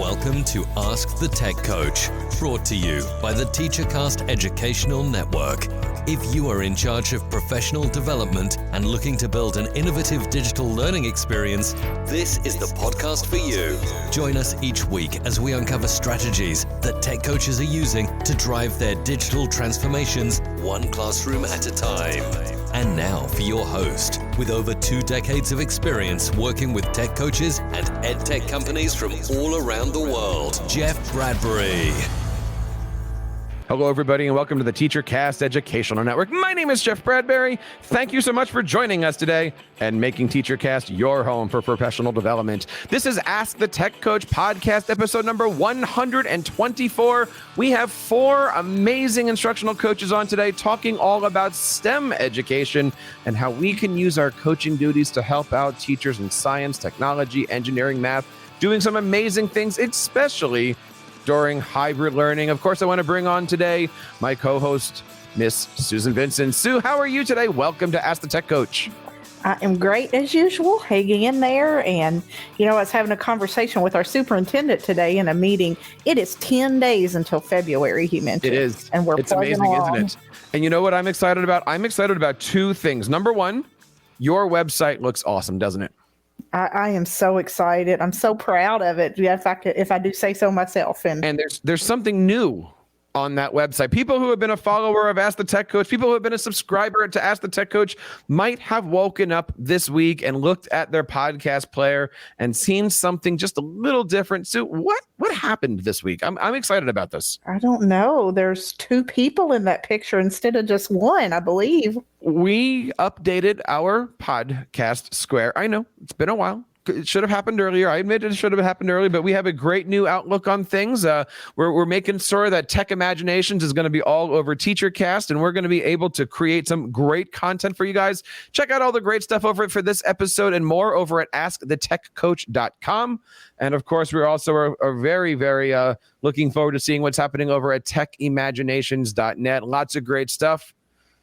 Welcome to Ask the Tech Coach, brought to you by the TeacherCast Educational Network. If you are in charge of professional development and looking to build an innovative digital learning experience, this is the podcast for you. Join us each week as we uncover strategies that tech coaches are using to drive their digital transformations one classroom at a time. And now for your host, with over 2 decades of experience working with tech coaches and ed tech companies from all around the world, Jeff Bradbury. Hello, everybody, and welcome to the TeacherCast Educational Network. My name is Jeff Bradbury. Thank you so much for joining us today and making TeacherCast your home for professional development. This is Ask the Tech Coach podcast, episode number 124. We have 4 amazing instructional coaches on today talking all about STEM education and how we can use our coaching duties to help out teachers in science, technology, engineering, math, doing some amazing things, especially during hybrid learning. Of course, I want to bring on today my co-host, Miss Susan Vincent. Sue, how are you today? Welcome to Ask the Tech Coach. I am great as usual, hanging in there. And, I was having a conversation with our superintendent today in a meeting. It is 10 days until February, he mentioned. It is. And it's amazing, isn't it? And you know what I'm excited about? I'm excited about 2 things. Number one, your website looks awesome, doesn't it? I am so excited. I'm so proud of it. If I do say so myself. And there's something new on that website. People who have been a follower of Ask the Tech Coach, people who have been a subscriber to Ask the Tech Coach might have woken up this week and looked at their podcast player and seen something just a little different. So what happened this week? I'm excited about this. I don't know. There's 2 people in that picture instead of just 1, I believe. We updated our podcast square. I know it's been a while. It should have happened earlier. I admit it should have happened earlier, but we have a great new outlook on things. We're making sure that Tech Imaginations is going to be all over TeacherCast, and we're going to be able to create some great content for you guys. Check out all the great stuff over for this episode and more over at AskTheTechCoach.com. And of course, we're also are very, very looking forward to seeing what's happening over at TechImaginations.net. Lots of great stuff.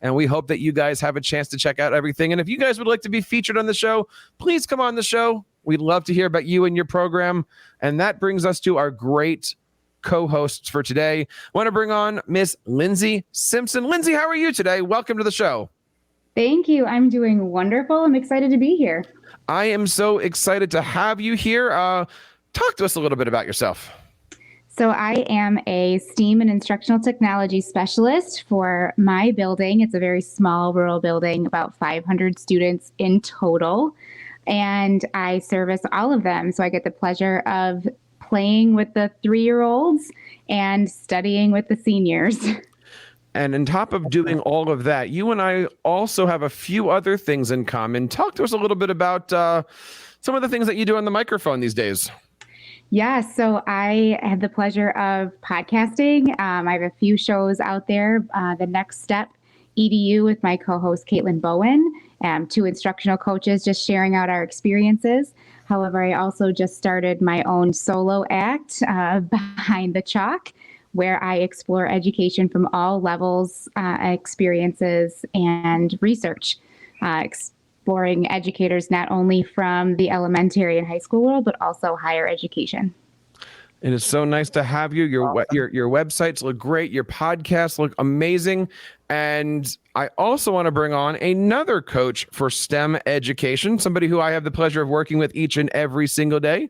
And we hope that you guys have a chance to check out everything. And if you guys would like to be featured on the show, please come on the show. We'd love to hear about you and your program. And that brings us to our great co-hosts for today. I want to bring on Miss Lindsay Simpson. Lindsay, how are you today? Welcome to the show. Thank you. I'm doing wonderful. I'm excited to be here. I am so excited to have you here. Talk to us a little bit about yourself. So I am a STEAM and instructional technology specialist for my building. It's a very small rural building, about 500 students in total. And I service all of them. So I get the pleasure of playing with the 3-year-olds and studying with the seniors. And on top of doing all of that, you and I also have a few other things in common. Talk to us a little bit about some of the things that you do on the microphone these days. Yeah, so I have the pleasure of podcasting. I have a few shows out there. The Next Step, EDU with my co-host Caitlin Bowen, 2 instructional coaches just sharing out our experiences. However, I also just started my own solo act, Behind the Chalk, where I explore education from all levels, experiences, and research. Exploring educators not only from the elementary and high school world, but also higher education. It is so nice to have you. Your websites look great. Your podcasts look amazing. And I also want to bring on another coach for STEM education, somebody who I have the pleasure of working with each and every single day,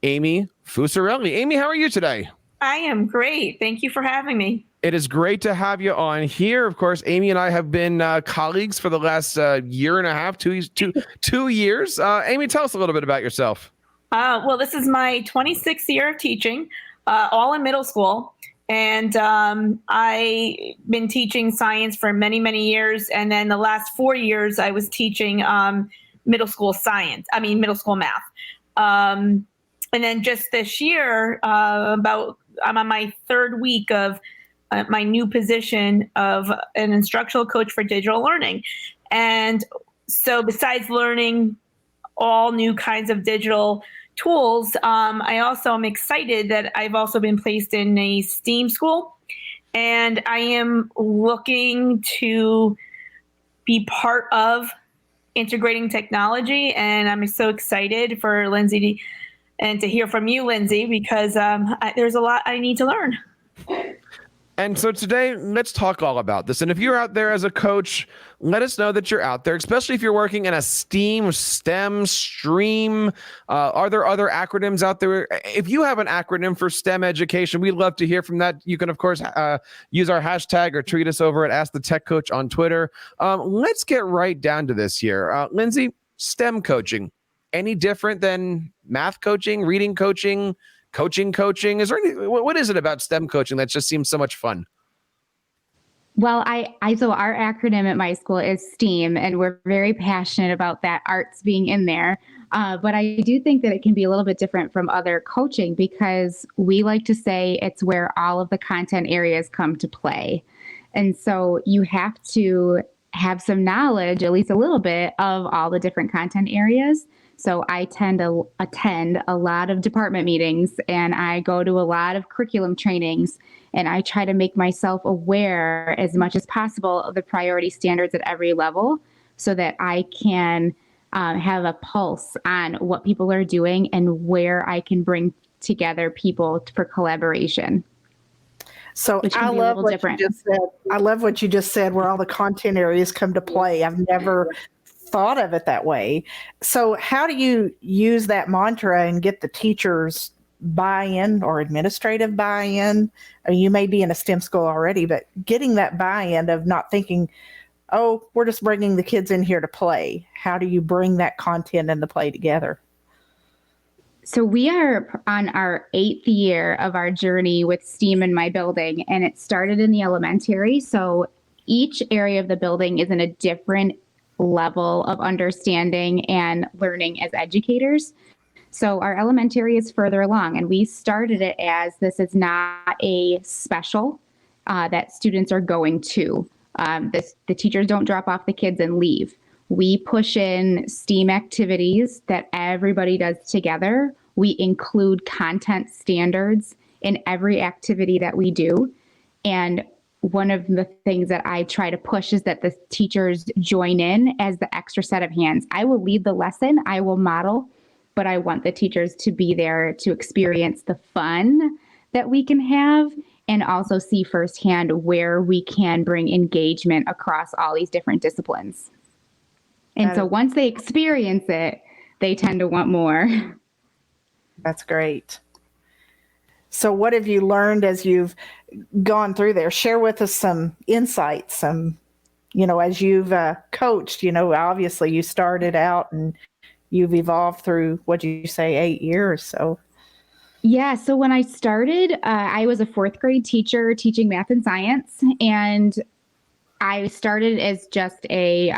Amy Fusarelli. Amy, how are you today? I am great. Thank you for having me. It is great to have you on here. Of course, Amy and I have been colleagues for the last year and a half, 2 years. Amy, tell us a little bit about yourself. Well, this is my 26th year of teaching, all in middle school. And I've been teaching science for many, many years. And then the last 4 years, I was teaching middle school math. And then just this year, I'm on my 3rd week of my new position of an instructional coach for digital learning. And so besides learning all new kinds of digital tools, I also am excited that I've also been placed in a STEAM school. And I am looking to be part of integrating technology. And I'm so excited for Lindsay and to hear from you, Lindsay, because there's a lot I need to learn. And so today, let's talk all about this. And if you're out there as a coach, let us know that you're out there, especially if you're working in a STEM, stream. Are there other acronyms out there? If you have an acronym for STEM education, we'd love to hear from that. You can, of course, use our hashtag or tweet us over at Ask the Tech Coach on Twitter. Let's get right down to this here. Lindsay, STEM coaching, any different than math coaching, reading coaching, coaching? Is there what is it about STEM coaching that just seems so much fun? Well, so our acronym at my school is STEAM, and we're very passionate about that arts being in there. But I do think that it can be a little bit different from other coaching because we like to say it's where all of the content areas come to play. And so you have to have some knowledge, at least a little bit, of all the different content areas. So I tend to attend a lot of department meetings and I go to a lot of curriculum trainings, and I try to make myself aware as much as possible of the priority standards at every level so that I can have a pulse on what people are doing and where I can bring together people for collaboration. So I love what you just said. I love what you just said, where all the content areas come to play. I've never thought of it that way. So how do you use that mantra and get the teachers buy-in or administrative buy-in? I mean, you may be in a STEM school already, but getting that buy-in of not thinking, oh, we're just bringing the kids in here to play. How do you bring that content and the play together? So we are on our 8th year of our journey with STEAM in my building, and it started in the elementary. So each area of the building is in a different level of understanding and learning as educators. So our elementary is further along, and we started it as this is not a special that students are going to. The teachers don't drop off the kids and leave. We push in STEAM activities that everybody does together. We include content standards in every activity that we do. And one of the things that I try to push is that the teachers join in as the extra set of hands. I will lead the lesson, I will model, but I want the teachers to be there to experience the fun that we can have and also see firsthand where we can bring engagement across all these different disciplines. And so once they experience it, they tend to want more. That's great. So what have you learned as you've gone through there? Share with us some insights, as you've coached, obviously you started out and you've evolved through, what'd you say, 8 years? So. Yeah. So when I started, I was a 4th grade teacher teaching math and science. And I started as just a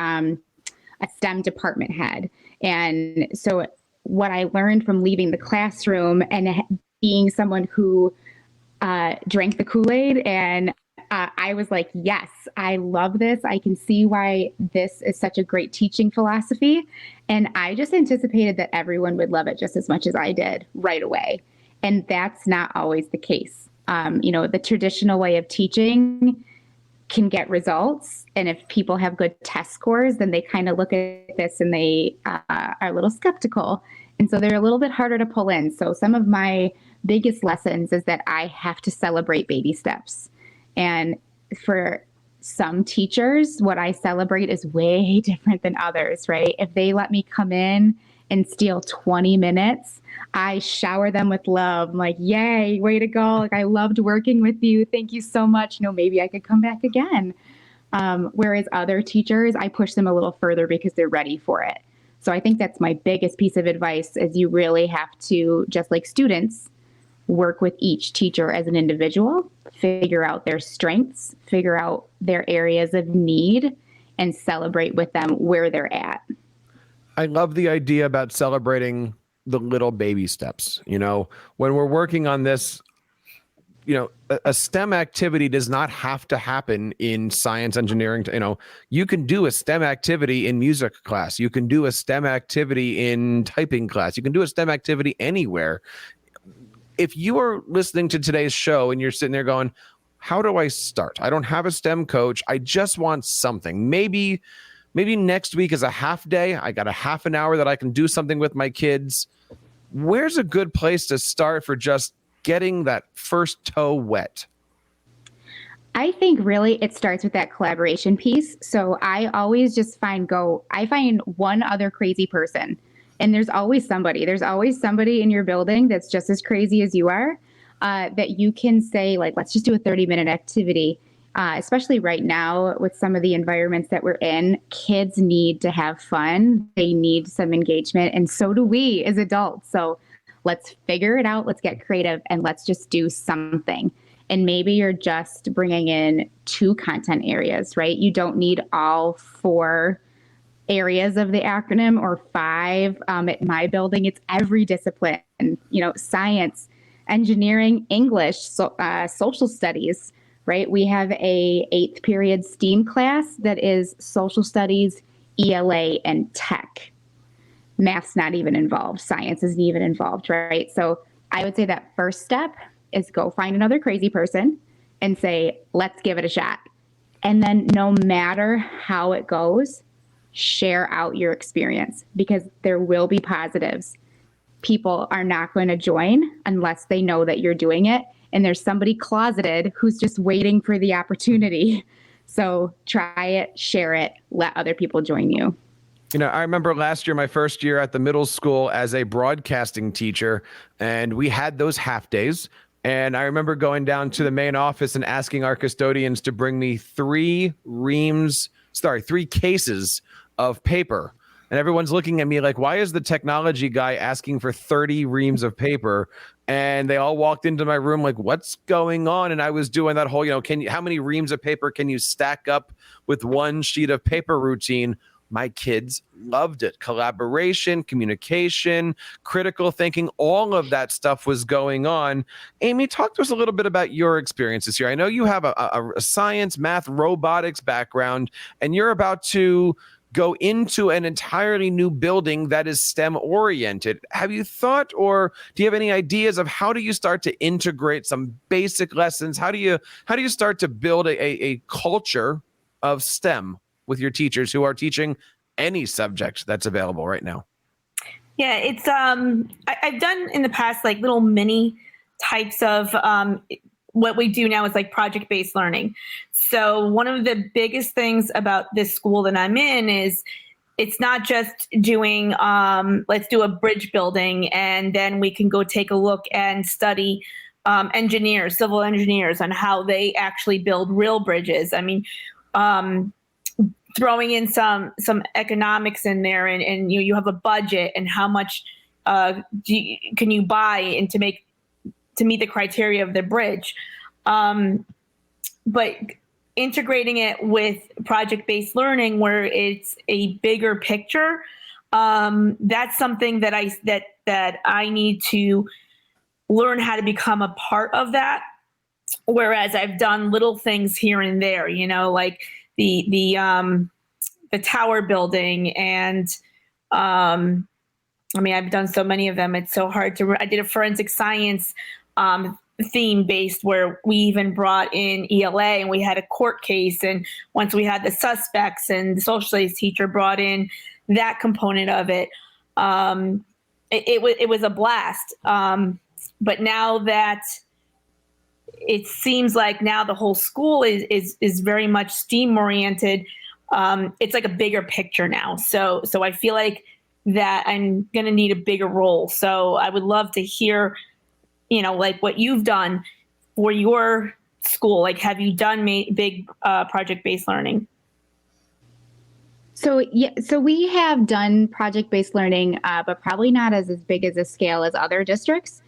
STEM department head. And so what I learned from leaving the classroom and being someone who drank the Kool-Aid, and I was like, yes, I love this. I can see why this is such a great teaching philosophy. And I just anticipated that everyone would love it just as much as I did right away. And that's not always the case. The traditional way of teaching can get results. And if people have good test scores, then they kind of look at this and they are a little skeptical. And so they're a little bit harder to pull in. So some of my biggest lessons is that I have to celebrate baby steps. And for some teachers, what I celebrate is way different than others, right? If they let me come in and steal 20 minutes, I shower them with love. I'm like, yay, way to go. Like, I loved working with you. Thank you so much. Maybe I could come back again. Whereas other teachers, I push them a little further because they're ready for it. So I think that's my biggest piece of advice is you really have to, just like students, work with each teacher as an individual, figure out their strengths, figure out their areas of need, and celebrate with them where they're at. I love the idea about celebrating the little baby steps. When we're working on this, a STEM activity does not have to happen in science, engineering. You can do a STEM activity in music class. You can do a STEM activity in typing class. You can do a STEM activity anywhere. If you are listening to today's show and you're sitting there going, how do I start? I don't have a STEM coach. I just want something. Maybe next week is a half day. I got a half an hour that I can do something with my kids. where's a good place to start for just getting that first toe wet? I think really it starts with that collaboration piece. So I always just find one other crazy person. And there's always somebody in your building that's just as crazy as you are, that you can say, like, let's just do a 30-minute activity. Especially right now with some of the environments that we're in, kids need to have fun. They need some engagement. And so do we as adults. So let's figure it out. Let's get creative and let's just do something. And maybe you're just bringing in 2 content areas, right? You don't need all 4 areas of the acronym or 5. At my building, it's every discipline, science, engineering, English, social studies, right? We have a 8th period STEAM class that is social studies, ELA, and tech. Math's not even involved. Science isn't even involved, right? So I would say that first step is go find another crazy person and say, let's give it a shot. And then no matter how it goes, share out your experience because there will be positives. People are not going to join unless they know that you're doing it. And there's somebody closeted who's just waiting for the opportunity. So try it, share it, let other people join you. I remember last year, my first year at the middle school as a broadcasting teacher, and we had those half days. And I remember going down to the main office and asking our custodians to bring me 3 cases of paper. And everyone's looking at me like, why is the technology guy asking for 30 reams of paper? And they all walked into my room like, what's going on? And I was doing that whole, how many reams of paper can you stack up with one sheet of paper routine? My kids loved it. Collaboration, communication, critical thinking, all of that stuff was going on. Amy, talk to us a little bit about your experiences here. I know you have a science, math, robotics background, and you're about to go into an entirely new building that is STEM oriented. Have you thought, or do you have any ideas of how do you start to integrate some basic lessons? How do you start to build a culture of STEM with your teachers who are teaching any subject that's available right now? Yeah, it's I've done in the past like little mini types of what we do now is like project-based learning. So one of the biggest things about this school that I'm in is it's not just doing let's do a bridge building and then we can go take a look and study engineers, civil engineers, on how they actually build real bridges. I mean, throwing in some economics in there, and you have a budget and how much can you buy and to meet the criteria of the bridge. But integrating it with project-based learning where it's a bigger picture, that's something that I need to learn how to become a part of that. Whereas I've done little things here and there, like the tower building, and I've done so many of them. It's so hard I did a forensic science theme based where we even brought in ELA and we had a court case. And once we had the suspects, and the social studies teacher brought in that component of it, it was a blast. But now that it seems like now the whole school is very much STEAM oriented, it's like a bigger picture now. So I feel like that I'm going to need a bigger role. So I would love to hear, like what you've done for your school. Like, have you done big project-based learning? So we have done project-based learning, but probably not as big as a scale as other districts.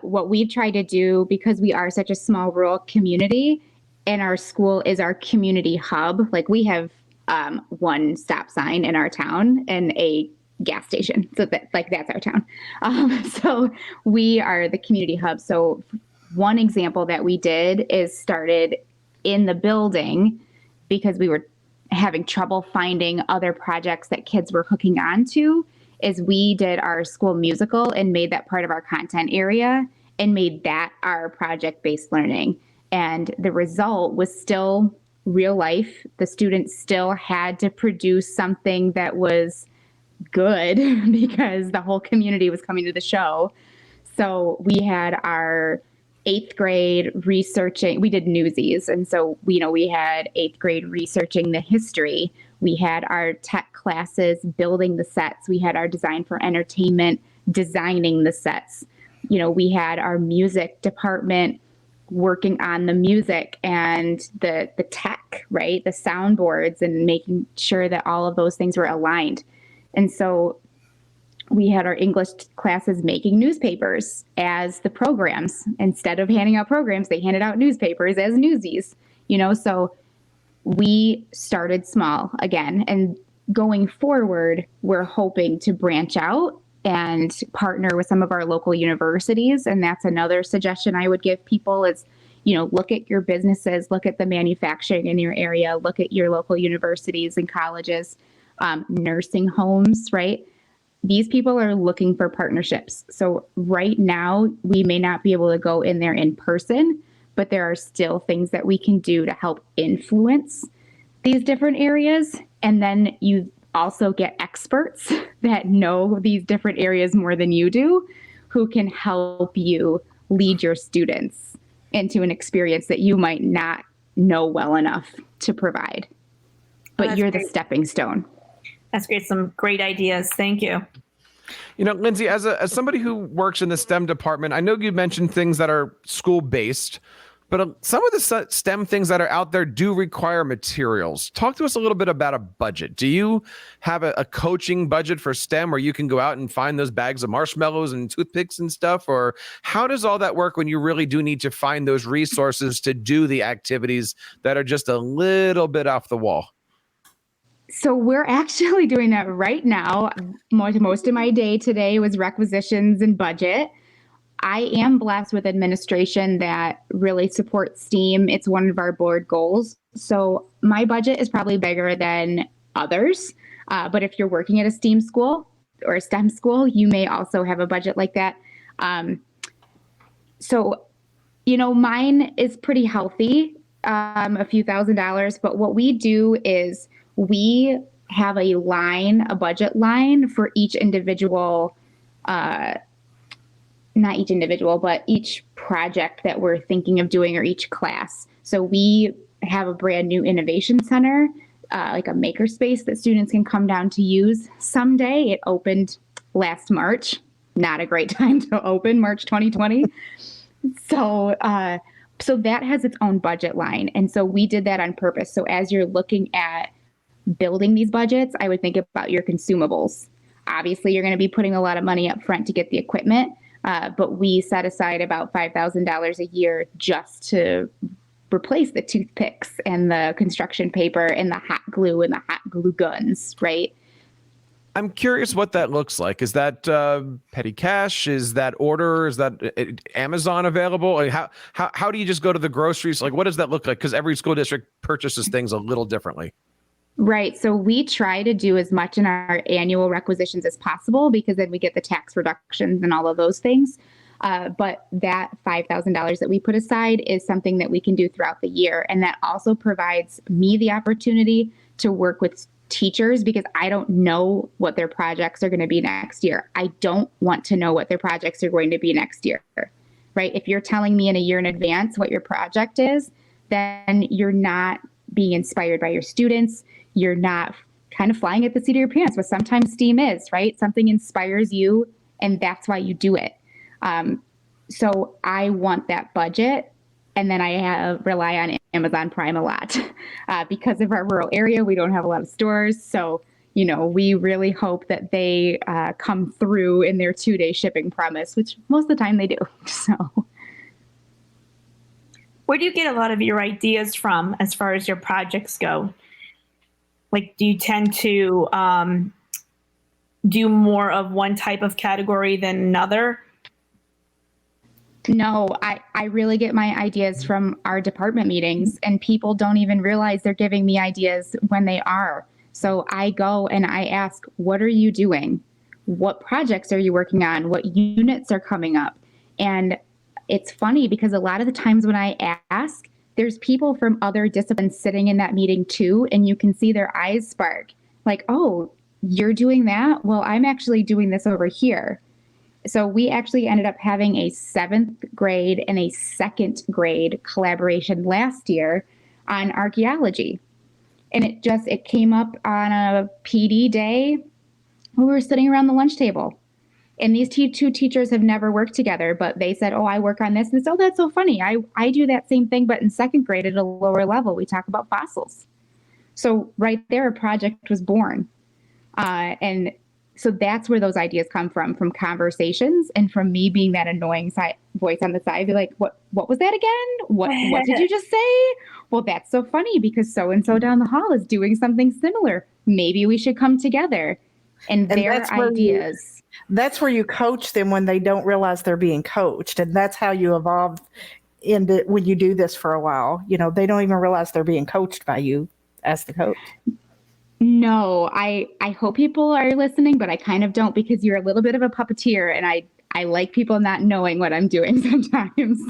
What we've tried to do, because we are such a small rural community, and our school is our community hub. Like, we have one stop sign in our town and a gas station. So that's our town. So we are the community hub. So one example that we did is started in the building because we were having trouble finding other projects that kids were hooking on to, is we did our school musical and made that part of our content area and made that our project-based learning. And the result was still real life. The students still had to produce something that was good because the whole community was coming to the show. So we had our 8th grade researching, we did Newsies. And so, we had 8th grade researching the history. We had our tech classes building the sets. We had our design for entertainment designing the sets. We had our music department working on the music and the tech, right? The soundboards and making sure that all of those things were aligned. And so we had our English classes making newspapers as the programs. Instead of handing out programs, they handed out newspapers as Newsies, so we started small again. And going forward, we're hoping to branch out and partner with some of our local universities. And that's another suggestion I would give people is, look at your businesses, look at the manufacturing in your area, look at your local universities and colleges, nursing homes, right? These people are looking for partnerships. So right now, we may not be able to go in there in person, but there are still things that we can do to help influence these different areas. And then you also get experts that know these different areas more than you do, who can help you lead your students into an experience that you might not know well enough to provide. But you're the stepping stone. That's great. Some great ideas. Thank you. Lindsay, as somebody who works in the STEM department, I know you mentioned things that are school-based, but some of the STEM things that are out there do require materials. Talk to us a little bit about a budget. Do you have a coaching budget for STEM where you can go out and find those bags of marshmallows and toothpicks and stuff? Or how does all that work when you really do need to find those resources to do the activities that are just a little bit off the wall? So we're actually doing that right now. Most of my day today was requisitions and budget. I am blessed with administration that really supports STEAM. It's one of our board goals. So my budget is probably bigger than others. But if you're working at a STEAM school or a STEM school, you may also have a budget like that. Mine is pretty healthy, a few $1,000s. But what we do is we have a budget line for each individual, not each individual, but each project that we're thinking of doing or each class. So we have a brand new innovation center, like a makerspace that students can come down to use someday. It opened last March. Not a great time to open, March 2020. So that has its own budget line. And so we did that on purpose. So as you're looking at building these budgets, I would think about your consumables. Obviously, you're going to be putting a lot of money up front to get the equipment, but we set aside about $5,000 a year just to replace the toothpicks and the construction paper and the hot glue and the hot glue guns, right? I'm curious what that looks like. Is that petty cash? Is that order? Is that Amazon available? Like how do you just go to the groceries? Like, what does that look like? Because every school district purchases things a little differently. Right. So we try to do as much in our annual requisitions as possible because then we get the tax reductions and all of those things. But that $5,000 that we put aside is something that we can do throughout the year. And that also provides me the opportunity to work with teachers because I don't know what their projects are going to be next year. I don't want to know what their projects are going to be next year, right? If you're telling me in a year in advance what your project is, then you're not being inspired by your students. You're not kind of flying at the seat of your pants, but sometimes STEAM is, right? Something inspires you and that's why you do it. So I want that budget. And then I rely on Amazon Prime a lot. Because of our rural area, we don't have a lot of stores. So, we really hope that they come through in their 2-day shipping promise, which most of the time they do. So, where do you get a lot of your ideas from as far as your projects go? Like, do you tend to do more of one type of category than another? No, I really get my ideas from our department meetings, and people don't even realize they're giving me ideas when they are. So I go and I ask, what are you doing? What projects are you working on? What units are coming up? And it's funny because a lot of the times when I ask, there's people from other disciplines sitting in that meeting too, and you can see their eyes spark like, oh, you're doing that? Well, I'm actually doing this over here. So we actually ended up having a 7th grade and a 2nd grade collaboration last year on archaeology. And it came up on a PD day when we were sitting around the lunch table. And these two teachers have never worked together, but they said, oh, I work on this. And it's, oh, that's so funny. I do that same thing, but in 2nd grade at a lower level, we talk about fossils. So right there, a project was born. And so that's where those ideas come from conversations and from me being that annoying voice on the side. Be like, what was that again? What did you just say? Well, that's so funny because so-and-so down the hall is doing something similar. Maybe we should come together. And their ideas. That's where you coach them when they don't realize they're being coached. And that's how you evolve into when you do this for a while. You know, they don't even realize they're being coached by you as the coach. No, I hope people are listening, but I kind of don't because you're a little bit of a puppeteer and I like people not knowing what I'm doing sometimes.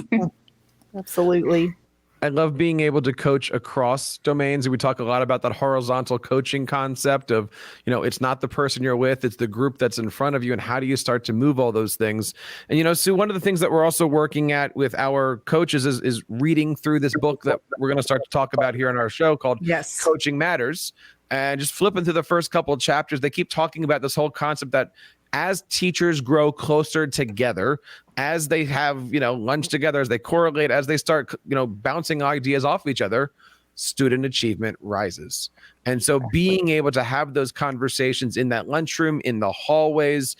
Absolutely. I love being able to coach across domains. We talk a lot about that horizontal coaching concept of, it's not the person you're with, it's the group that's in front of you. And how do you start to move all those things? And, Sue, one of the things that we're also working at with our coaches is reading through this book that we're going to start to talk about here on our show called Coaching Matters. And just flipping through the first couple of chapters, they keep talking about this whole concept that as teachers grow closer together, as they have, lunch together, as they correlate, as they start, bouncing ideas off each other, student achievement rises. And so being able to have those conversations in that lunchroom, in the hallways,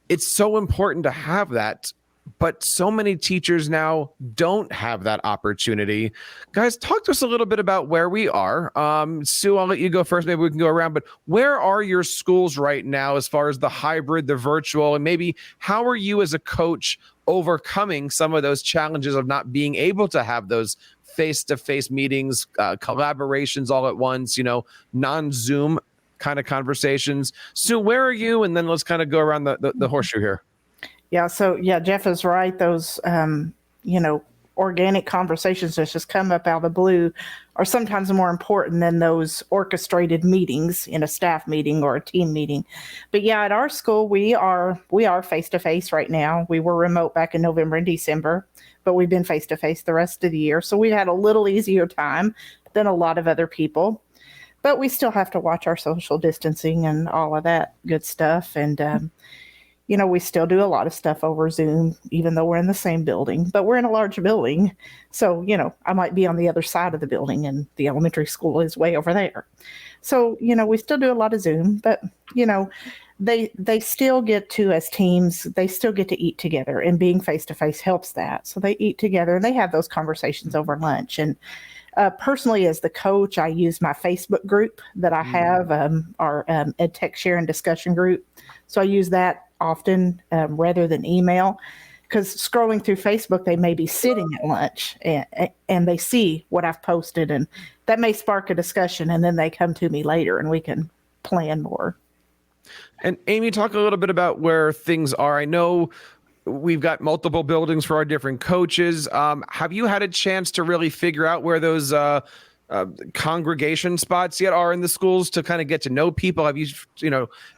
it's so important to have that. But so many teachers now don't have that opportunity. Guys, talk to us a little bit about where we are. Sue, I'll let you go first. Maybe we can go around. But where are your schools right now as far as the hybrid, the virtual, and maybe how are you as a coach overcoming some of those challenges of not being able to have those face-to-face meetings, collaborations all at once, non-Zoom kind of conversations? Sue, where are you? And then let's kind of go around the horseshoe here. Yeah. So Jeff is right. Those, organic conversations that just come up out of the blue are sometimes more important than those orchestrated meetings in a staff meeting or a team meeting. But yeah, at our school, we are face-to-face right now. We were remote back in November and December, but we've been face-to-face the rest of the year. So we had a little easier time than a lot of other people, but we still have to watch our social distancing and all of that good stuff. And, we still do a lot of stuff over Zoom, even though we're in the same building, but we're in a large building. So, I might be on the other side of the building and the elementary school is way over there. So, we still do a lot of Zoom, but, they still get to, as teams, they still get to eat together, and being face-to-face helps that. So they eat together and they have those conversations over lunch. And personally, as the coach, I use my Facebook group that I have, our Ed Tech Share and Discussion group. So I use that often rather than email, because scrolling through Facebook, they may be sitting at lunch and they see what I've posted, and that may spark a discussion, and then they come to me later and we can plan more. And Amy, talk a little bit about where things are. I know we've got multiple buildings for our different coaches. Have you had a chance to really figure out where those congregation spots yet are in the schools to kind of get to know people? Have you,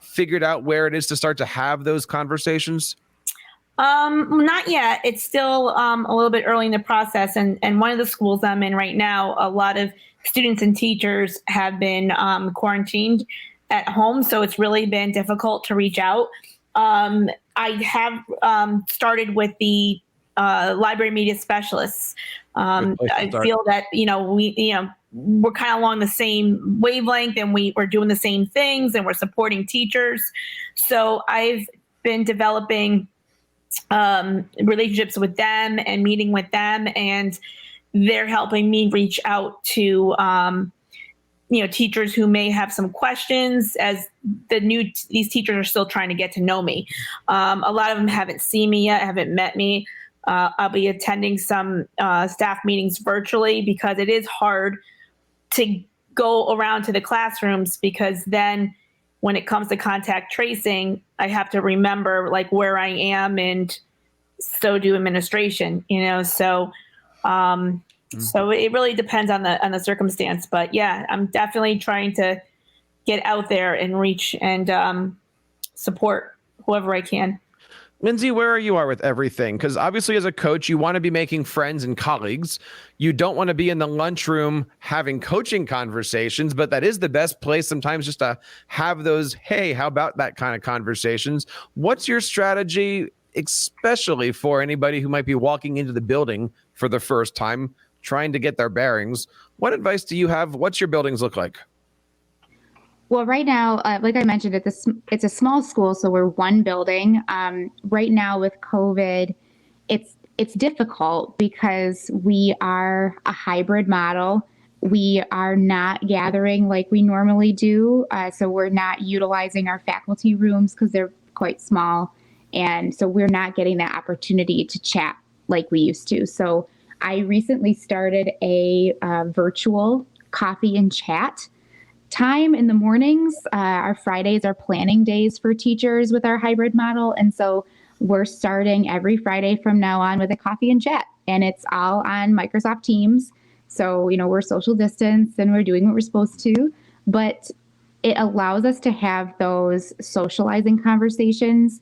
figured out where it is to start to have those conversations? Not yet. It's still a little bit early in the process. And one of the schools I'm in right now, a lot of students and teachers have been quarantined at home. So it's really been difficult to reach out. I have started with the library media specialists. I feel that, we're kind of along the same wavelength, and we're doing the same things, and we're supporting teachers. So I've been developing relationships with them and meeting with them, and they're helping me reach out to teachers who may have some questions, as these teachers are still trying to get to know me. A lot of them haven't seen me yet, haven't met me. I'll be attending some staff meetings virtually, because it is hard to go around to the classrooms, because then when it comes to contact tracing, I have to remember where I am, and so do administration, so so it really depends on the circumstance. But yeah, I'm definitely trying to get out there and reach and support whoever I can. Lindsay, where you are with everything? Because obviously as a coach, you want to be making friends and colleagues. You don't want to be in the lunchroom having coaching conversations, but that is the best place sometimes just to have those, hey, how about that kind of conversations? What's your strategy, especially for anybody who might be walking into the building for the first time, trying to get their bearings? What advice do you have? What's your buildings look like? Well, right now, like I mentioned, it's a small school, so we're one building. Right now with COVID, it's difficult because we are a hybrid model. We are not gathering like we normally do, so we're not utilizing our faculty rooms because they're quite small, and so we're not getting that opportunity to chat like we used to. So I recently started a virtual coffee and chat time in the mornings. Our Fridays are planning days for teachers with our hybrid model. And so we're starting every Friday from now on with a coffee and chat. And it's all on Microsoft Teams. So, we're social distance and we're doing what we're supposed to. But it allows us to have those socializing conversations.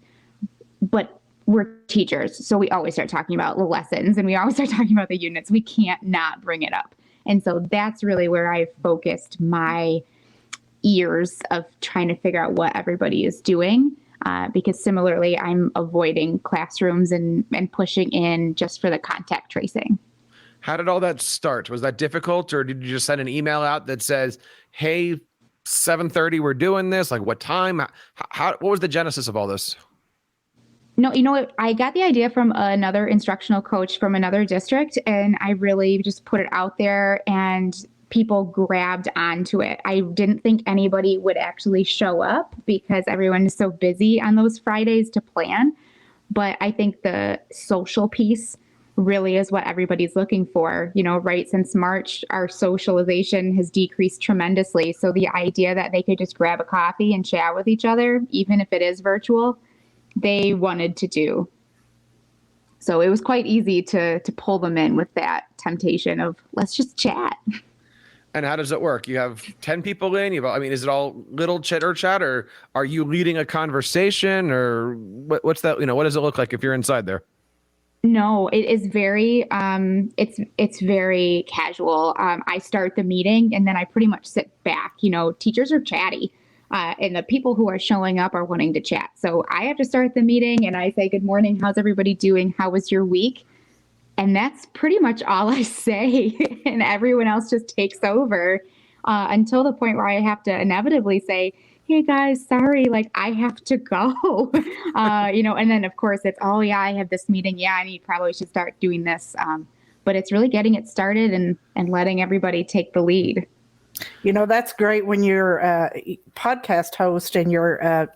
But we're teachers. So we always start talking about the lessons and we always start talking about the units. We can't not bring it up. And so that's really where I focused my years of trying to figure out what everybody is doing, because similarly, I'm avoiding classrooms and pushing in just for the contact tracing. How did all that start? Was that difficult, or did you just send an email out that says, hey, 7:30, we're doing this? Like what time? What was the genesis of all this? No, I got the idea from another instructional coach from another district, and I really just put it out there and people grabbed onto it. I didn't think anybody would actually show up because everyone is so busy on those Fridays to plan. But I think the social piece really is what everybody's looking for. Right since March, our socialization has decreased tremendously. So the idea that they could just grab a coffee and chat with each other, even if it is virtual, they wanted to do. So it was quite easy to pull them in with that temptation of let's just chat. And how does it work? You have 10 people in, is it all little chitter chat, or are you leading a conversation, or what's that? What does it look like if you're inside there? No, it is very, it's very casual. I start the meeting and then I pretty much sit back. Teachers are chatty. And the people who are showing up are wanting to chat. So I have to start the meeting and I say, good morning. How's everybody doing? How was your week? And that's pretty much all I say. And everyone else just takes over until the point where I have to inevitably say, hey guys, sorry, I have to go. And then of course it's, oh yeah, I have this meeting. Yeah, I probably should start doing this. But it's really getting it started and letting everybody take the lead. That's great when you're a podcast host and your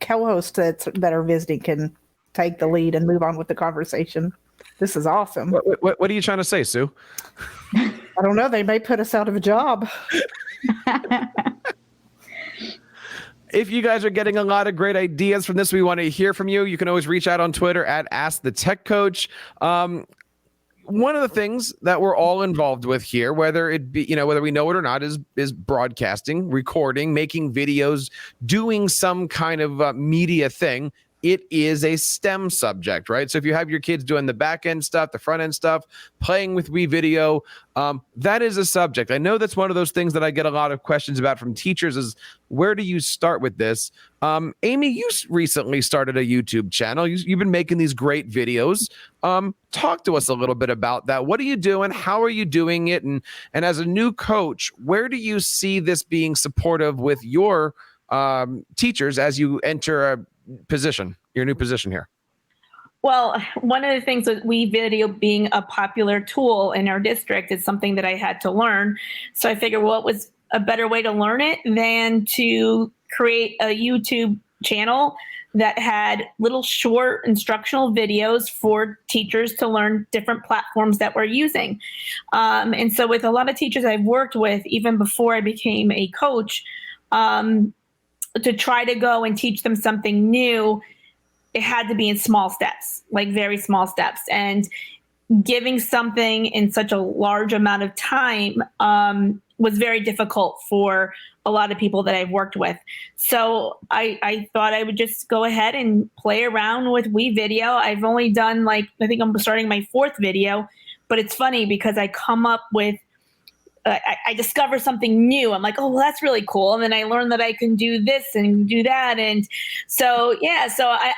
co-hosts that are visiting can take the lead and move on with the conversation. This is awesome. What are you trying to say, Sue? I don't know. They may put us out of a job. If you guys are getting a lot of great ideas from this, we want to hear from you. You can always reach out on Twitter at @AskTheTechCoach. One of the things that we're all involved with here, whether it be, whether we know it or not, is broadcasting, recording, making videos, doing some kind of media thing. It is a STEM subject, right? So if you have your kids doing the back end stuff, the front end stuff, playing with WeVideo, that is a subject. I know that's one of those things that I get a lot of questions about from teachers is where do you start with this? Amy, you recently started a YouTube channel. You've been making these great videos. Talk to us a little bit about that. What are you doing? How are you doing it? And as a new coach, where do you see this being supportive with your teachers as you enter your new position here? Well, one of the things with WeVideo being a popular tool in our district is something that I had to learn. So I figured what was a better way to learn it than to create a YouTube channel that had little short instructional videos for teachers to learn different platforms that we're using. And so with a lot of teachers I've worked with, even before I became a coach, to try to go and teach them something new, it had to be in small steps, like very small steps. And giving something in such a large amount of time was very difficult for a lot of people that I've worked with. So I thought I would just go ahead and play around with WeVideo. I've only done I think I'm starting my 4th video, but it's funny because I come up with, I discover something new. I'm like, oh, well, that's really cool. And then I learn that I can do this and do that. And so,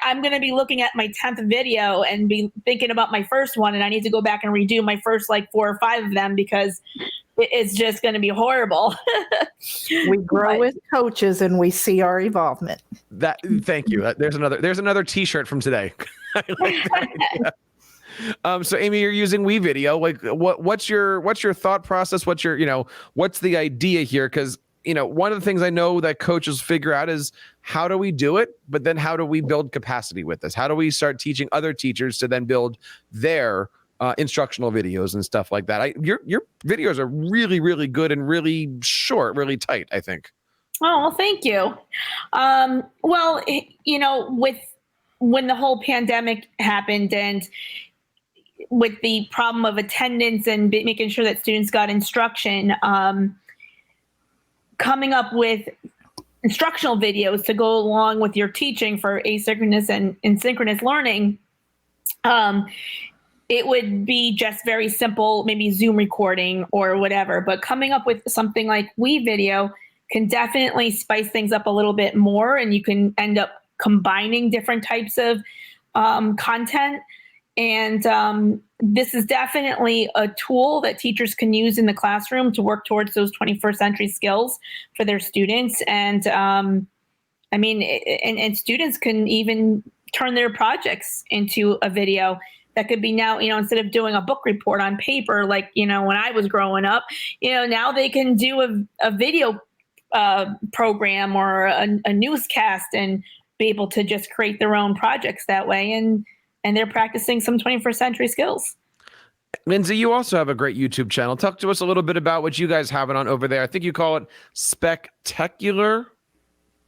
I'm going to be looking at my 10th video and be thinking about my first one. And I need to go back and redo my first 4 or 5 of them because it's just going to be horrible. We grow as coaches and we see our evolvement. Thank you. There's another T-shirt from today. I like that. So Amy, you're using WeVideo. What's your thought process? What's the idea here? Because, one of the things I know that coaches figure out is how do we do it? But then how do we build capacity with this? How do we start teaching other teachers to then build their instructional videos and stuff like that? Your videos are really, really good and really short, really tight, I think. Oh, well, thank you. When the whole pandemic happened and with the problem of attendance and making sure that students got instruction, coming up with instructional videos to go along with your teaching for asynchronous and synchronous learning, it would be just very simple, maybe Zoom recording or whatever. But coming up with something like WeVideo can definitely spice things up a little bit more, and you can end up combining different types of content. And this is definitely a tool that teachers can use in the classroom to work towards those 21st century skills for their students. And and students can even turn their projects into a video that could be now, instead of doing a book report on paper, when I was growing up, now they can do a video program or a newscast and be able to just create their own projects that way. And they're practicing some 21st century skills. Lindsay, you also have a great YouTube channel. Talk to us a little bit about what you guys have on over there. I think you call it Spectacular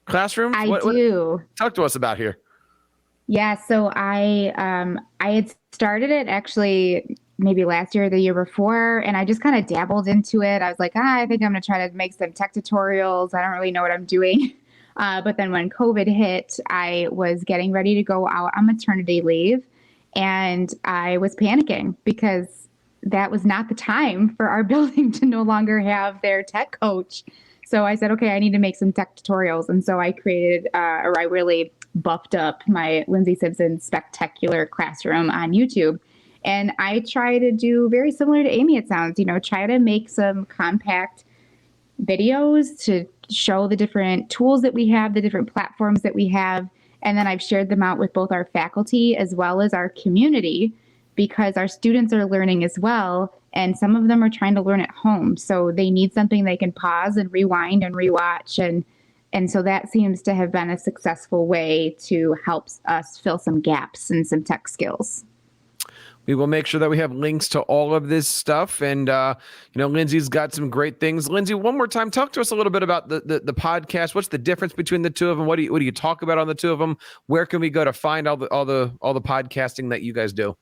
Classroom. I do. Talk to us about here. Yeah, so I had started it actually maybe last year or the year before, and I just kind of dabbled into it. I was like, I think I'm going to try to make some tech tutorials. I don't really know what I'm doing. But then when COVID hit, I was getting ready to go out on maternity leave, and I was panicking because that was not the time for our building to no longer have their tech coach. So I said, okay, I need to make some tech tutorials. And so I created, I really buffed up my Lindsay Simpson Spectacular Classroom on YouTube. And I try to do very similar to Amy, it sounds, try to make some compact videos to show the different tools that we have, the different platforms that we have. And then I've shared them out with both our faculty as well as our community, because our students are learning as well. And some of them are trying to learn at home. So they need something they can pause and rewind and rewatch. And so that seems to have been a successful way to help us fill some gaps in some tech skills. We will make sure that we have links to all of this stuff. And, Lindsay's got some great things. Lindsay, one more time, talk to us a little bit about the podcast. What's the difference between the two of them? What do you talk about on the two of them? Where can we go to find all the podcasting that you guys do?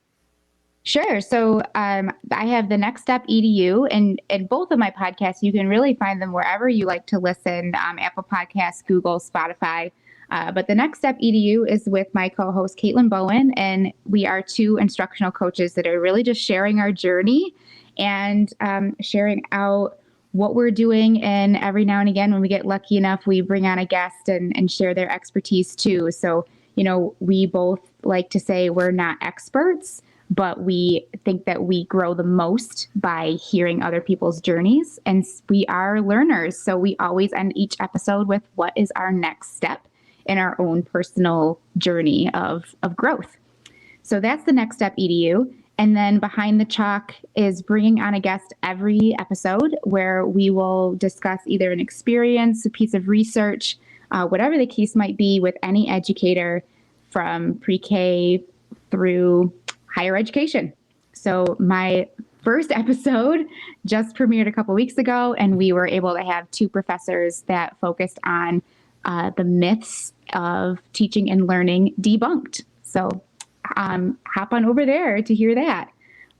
Sure. So I have the Next Step EDU, and both of my podcasts, you can really find them wherever you like to listen, Apple Podcasts, Google, Spotify. But the Next Step EDU is with my co-host, Caitlin Bowen, and we are two instructional coaches that are really just sharing our journey and sharing out what we're doing. And every now and again, when we get lucky enough, we bring on a guest and share their expertise too. So, we both like to say we're not experts, but we think that we grow the most by hearing other people's journeys. And we are learners. So we always end each episode with what is our next step in our own personal journey of growth. So that's the Next Step EDU. And then Behind the Chalk is bringing on a guest every episode where we will discuss either an experience, a piece of research, whatever the case might be with any educator from pre-K through higher education. So my first episode just premiered a couple weeks ago, and we were able to have two professors that focused on the myths of teaching and learning debunked. So hop on over there to hear that.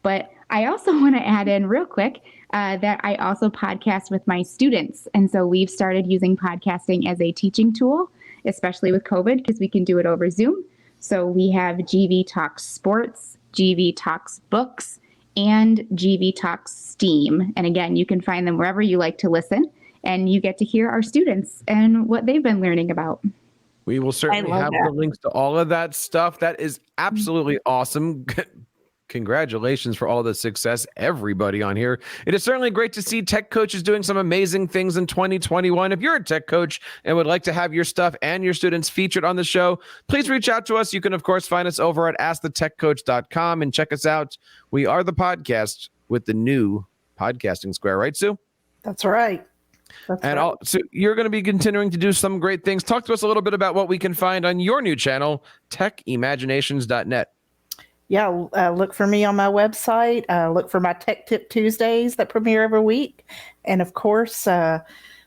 But I also want to add in real quick that I also podcast with my students. And so we've started using podcasting as a teaching tool, especially with COVID, because we can do it over Zoom. So we have GV Talks Sports, GV Talks Books, and GV Talks STEAM. And again, you can find them wherever you like to listen, and you get to hear our students and what they've been learning about. We will certainly have the links to all of that stuff. That is absolutely awesome. Congratulations for all the success, everybody on here. It is certainly great to see tech coaches doing some amazing things in 2021. If you're a tech coach and would like to have your stuff and your students featured on the show, please reach out to us. You can, of course, find us over at askthetechcoach.com and check us out. We are the podcast with the new podcasting square, right, Sue? That's right. So you're going to be continuing to do some great things. Talk to us a little bit about what we can find on your new channel, techimaginations.net. Yeah, look for me on my website. Look for my Tech Tip Tuesdays that premiere every week. And of course,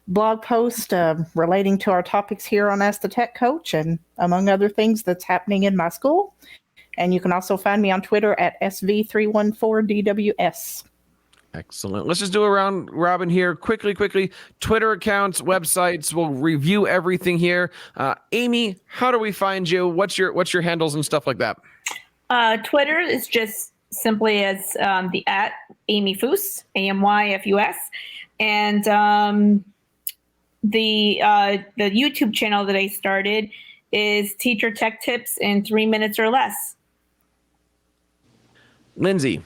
blog post relating to our topics here on Ask the Tech Coach and among other things that's happening in my school. And you can also find me on Twitter at SV314DWS. Excellent. Let's just do a round robin here. Quickly. Twitter accounts, websites. We'll review everything here. Amy, how do we find you? What's your handles and stuff like that? Twitter is just simply as the @ Amy Foos, AMYFUS, and the YouTube channel that I started is Teacher Tech Tips in 3 minutes or less. Lindsay.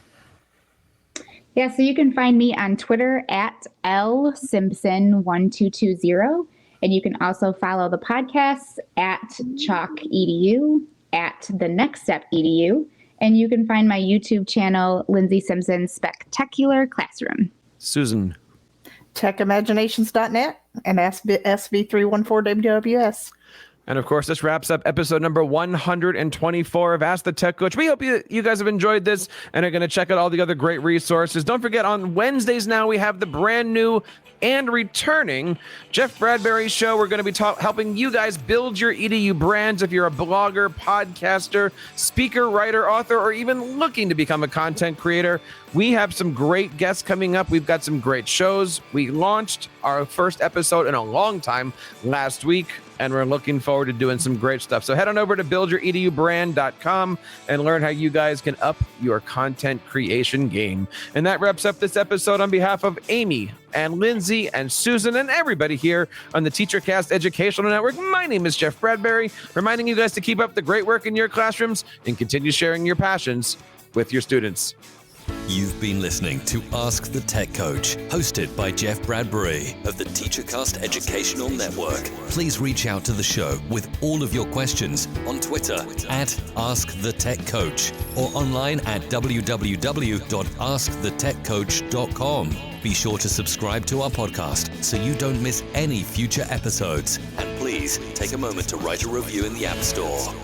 Yeah, so you can find me on Twitter at LSimpson1220, and you can also follow the podcast at ChalkEDU, at the Next Step EDU, and you can find my YouTube channel, Lindsay Simpson's Spectacular Classroom. Susan. techimaginations.net and SV314WWS. And of course, this wraps up episode number 124 of Ask the Tech Coach. We hope you guys have enjoyed this and are going to check out all the other great resources. Don't forget, on Wednesdays now, we have the brand new and returning Jeff Bradbury Show. We're going to be helping you guys build your EDU brands. If you're a blogger, podcaster, speaker, writer, author, or even looking to become a content creator, we have some great guests coming up. We've got some great shows. We launched our first episode in a long time last week, and we're looking forward to doing some great stuff. So head on over to buildyouredubrand.com and learn how you guys can up your content creation game. And that wraps up this episode. On behalf of Amy and Lindsay and Susan and everybody here on the TeacherCast Educational Network, my name is Jeff Bradbury, reminding you guys to keep up the great work in your classrooms and continue sharing your passions with your students. You've been listening to Ask the Tech Coach, hosted by Jeff Bradbury of the TeacherCast Educational Network. Please reach out to the show with all of your questions on Twitter at AskTheTechCoach or online at www.askthetechcoach.com. Be sure to subscribe to our podcast so you don't miss any future episodes. And please take a moment to write a review in the App Store.